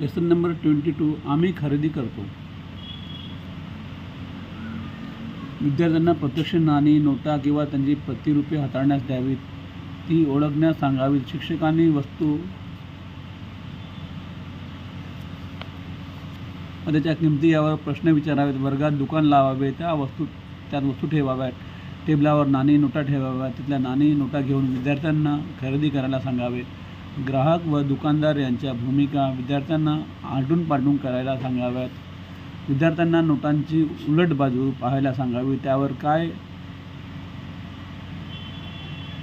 Lesson number 22 आम्ही खरेदी करतो. विद्यार्थ्यांना प्रत्यक्ष नाणी, नोटा किंवा त्यांची प्रतिरूपे हाताळण्यास द्यावीत, ती ओळखण्यास सांगावीत. शिक्षकांनी वस्तू त्याच्या किमती यावर प्रश्न विचारावेत. वर्गात दुकान लावावे, त्यात वस्तू ठेवाव्यात. टेबलावर नाणी, नोटा ठेवाव्यात. तिथल्या नाणी, नोटा घेऊन विद्यार्थ्यांना खरेदी करायला सांगावे. ग्राहक व दुकानदार यांच्या भूमिका विद्यार्थ्यांना आलटून-पालटून करायला सांगाव्यात. विद्यार्थ्यांना नोटांची उलट बाजू पाहायला सांगावी, त्यावर काय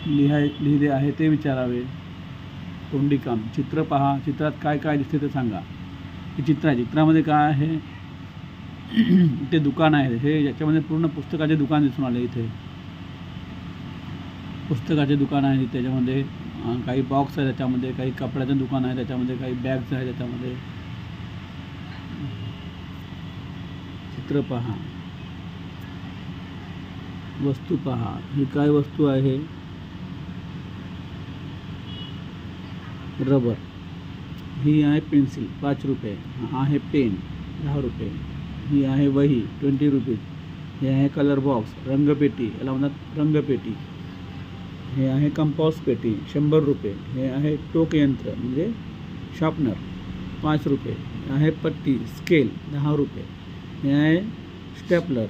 लिहिले आहे ते विचारावे. तोंडी काम. चित्र पहा, चित्रात काय काय दिसते ते सांगा. हे चित्र आहे, चित्रामध्ये काय आहे? ते दुकान आहे. हे याच्यामध्ये पूर्ण पुस्तकाचे दुकान दिसून आले. इथे पुस्तकाचे दुकान आहे. त्याच्यामध्ये काही बॉक्स आहे, त्याच्यामध्ये काही कपड्याचं दुकान आहे, त्याच्यामध्ये काही बॅग्स आहे. त्याच्यामध्ये चित्र पहा, वस्तू पहा. ही काय वस्तू आहे? रबर. ही आहे पेन्सिल, 5 रुपये. हा आहे पेन, 10 रुपये. ही आहे वही, 20 रुपीज. हे आहे कलर बॉक्स, रंगपेटी, याला म्हणतात रंगपेटी. हे आहे कंपास पेटी, 100 रुपये. हे आहे टोक यंत्र म्हणजे शार्पनर, 5 रुपये. हे आहे पट्टी, स्केल, 10 रुपये. हे आहे स्टेपलर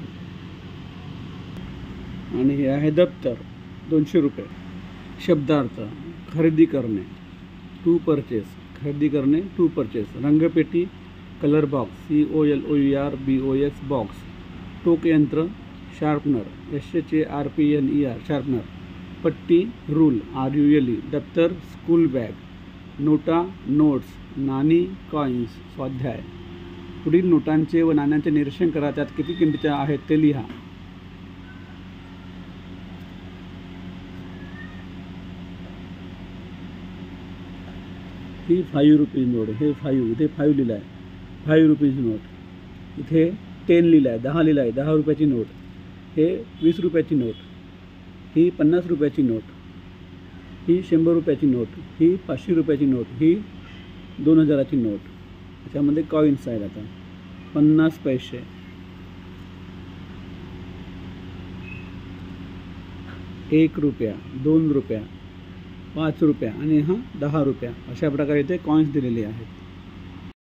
आणि हे आहे दप्तर, 200 रुपये. शब्दार्थ. खरेदी करणे, टू परचेस. खरेदी करणे, टू परचेस. रंगपेटी, कलर बॉक्स, COLOURBOX बॉक्स. टोक यंत्र, शार्पनर, SHARPNER शार्पनर. पट्टी, रूल, RULE. दप्तर, स्कूल बॅग. नोटा, नोट्स. नाणी, कॉइन्स. स्वाध्याय. पुढील नोटांचे व नाण्यांचे निरीक्षण करा, त्यात किती किमतीच्या आहेत ते लिहा. ही 5 रुपीज नोट. हे 5, इथे 5 लिहिलं आहे, 5 रुपीज नोट. इथे 10 लिहिलं आहे, 10 लिहिलं आहे, 10 रुपयाची नोट. हे 20 रुपयाची नोट. ही 50 रुपयाची नोट. ही 100 रुपयाची नोट. ही 500 रुपयाची नोट. ही 2000ची नोट. त्याच्यामध्ये कॉइन्स आहेत. आता 50 पैसे, 1 रुपया, 2 रुपया, 5 रुपया आणि 10 रुपया. अशा प्रकारे इथे कॉइन्स दिलेले आहेत.